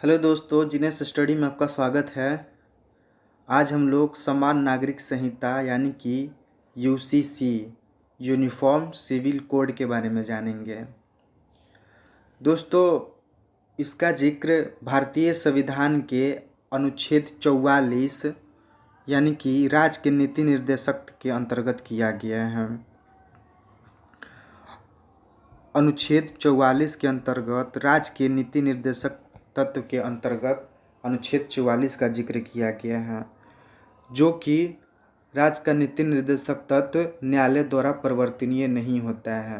Hello दोस्तों, genius study में आपका स्वागत है। आज हम लोग समान नागरिक संहिता यानी कि यूसीसी यूनिफॉर्म सिविल कोड के बारे में जानेंगे। दोस्तों, इसका जिक्र भारतीय संविधान के अनुच्छेद 44 यानी कि राज्य के नीति निर्देशक के अंतर्गत किया गया है। अनुच्छेद 44 के अंतर्गत राज्य के नीति निर्देशक तत्व के अंतर्गत अनुच्छेद 44 का जिक्र किया गया है, जो कि राज्य का नीति निर्देशक तत्व न्यायालय द्वारा परिवर्तनीय नहीं होता है।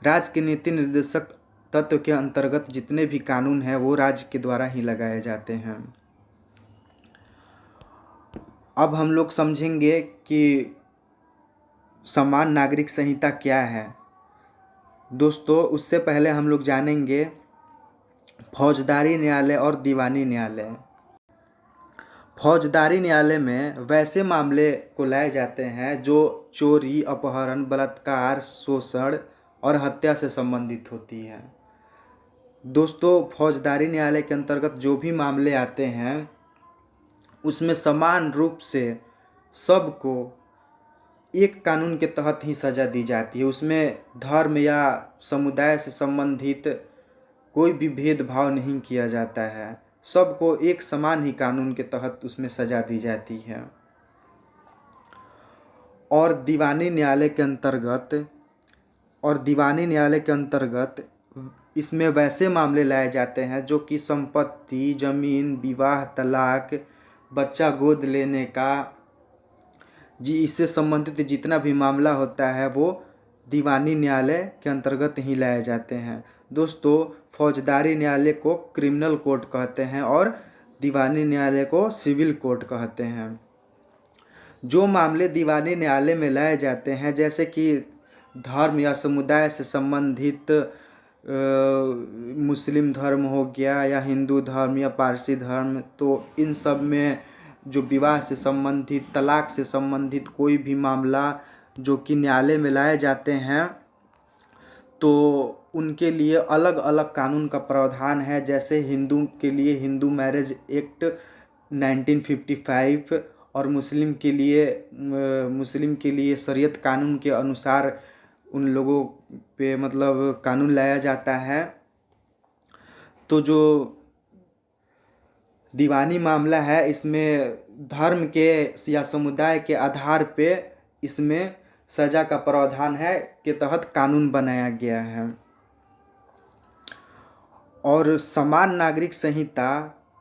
राज्य के नीति निर्देशक तत्व के अंतर्गत जितने भी कानून हैं वो राज्य के द्वारा ही लगाए जाते हैं। अब हम लोग समझेंगे कि समान नागरिक संहिता क्या है। दोस्तों, उससे पहले हम लोग जानेंगे फौजदारी न्यायालय और दीवानी न्यायालय। फौजदारी न्यायालय में वैसे मामले को लाए जाते हैं जो चोरी, अपहरण, बलात्कार, शोषण और हत्या से संबंधित होती है। दोस्तों, फौजदारी न्यायालय के अंतर्गत जो भी मामले आते हैं उसमें समान रूप से सबको एक कानून के तहत ही सज़ा दी जाती है। उसमें धर्म या समुदाय से संबंधित कोई भी भेदभाव नहीं किया जाता है। सबको एक समान ही कानून के तहत उसमें सज़ा दी जाती है। और दीवानी न्यायालय के अंतर्गत इसमें वैसे मामले लाए जाते हैं जो कि संपत्ति, जमीन, विवाह, तलाक, बच्चा गोद लेने का इससे संबंधित जितना भी मामला होता है वो दीवानी न्यायालय के अंतर्गत ही लाए जाते हैं। दोस्तों, फौजदारी न्यायालय को क्रिमिनल कोर्ट कहते हैं और दीवानी न्यायालय को सिविल कोर्ट कहते हैं। जो मामले दीवानी न्यायालय में लाए जाते हैं, जैसे कि धर्म या समुदाय से संबंधित मुस्लिम धर्म हो गया या हिंदू धर्म या पारसी धर्म, तो इन सब में जो विवाह से संबंधित, तलाक से संबंधित कोई भी मामला जो कि न्यायालय में लाए जाते हैं तो उनके लिए अलग अलग कानून का प्रावधान है। जैसे हिंदू के लिए हिंदू मैरिज एक्ट 1955 और मुस्लिम के लिए शरीयत कानून के अनुसार उन लोगों पे कानून लाया जाता है। तो जो दीवानी मामला है, इसमें धर्म के या समुदाय के आधार पे इसमें सज़ा का प्रावधान है के तहत कानून बनाया गया है। और समान नागरिक संहिता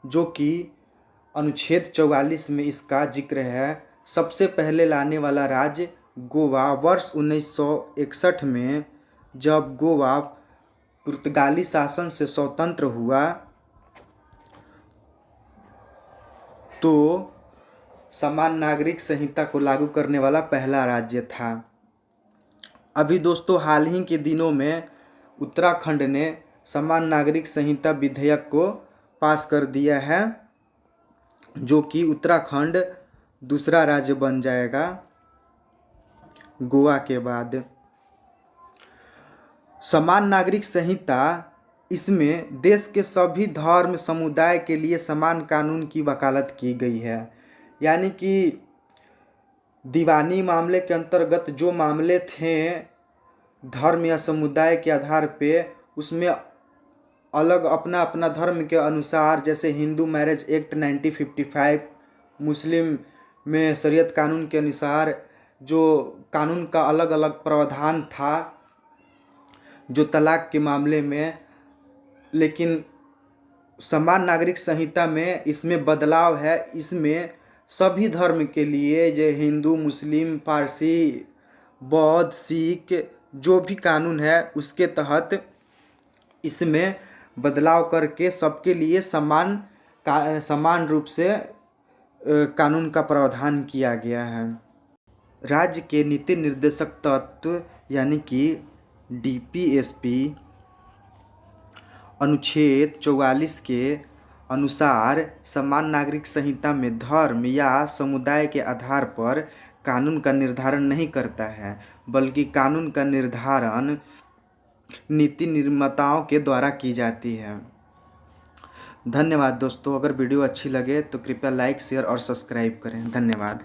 जो कि अनुच्छेद 44 में इसका जिक्र है, सबसे पहले लाने वाला राज्य गोवा वर्ष 1961 में, जब गोवा पुर्तगाली शासन से स्वतंत्र हुआ तो समान नागरिक संहिता को लागू करने वाला पहला राज्य था। अभी दोस्तों, हाल ही के दिनों में उत्तराखंड ने समान नागरिक संहिता विधेयक को पास कर दिया है, जो कि उत्तराखंड दूसरा राज्य बन जाएगा गोवा के बाद। समान नागरिक संहिता, इसमें देश के सभी धर्म समुदाय के लिए समान कानून की वकालत की गई है। यानी कि दीवानी मामले के अंतर्गत जो मामले थे धर्म या समुदाय के आधार पे, उसमें अलग अपना अपना धर्म के अनुसार, जैसे हिंदू मैरिज एक्ट 1955, मुस्लिम में शरीयत कानून के अनुसार जो कानून का अलग अलग प्रावधान था जो तलाक के मामले में। लेकिन समान नागरिक संहिता में इसमें बदलाव है। इसमें सभी धर्म के लिए, जो हिंदू, मुस्लिम, पारसी, बौद्ध, सिख, जो भी कानून है उसके तहत इसमें बदलाव करके सबके लिए समान रूप से कानून का प्रावधान किया गया है। राज्य के नीति निर्देशक तत्व यानी कि डीपीएसपी अनुच्छेद 44 के अनुसार समान नागरिक संहिता में धर्म या समुदाय के आधार पर कानून का निर्धारण नहीं करता है, बल्कि कानून का निर्धारण नीति निर्माताओं के द्वारा की जाती है। धन्यवाद दोस्तों। अगर वीडियो अच्छी लगे तो कृपया लाइक शेयर और सब्सक्राइब करें। धन्यवाद।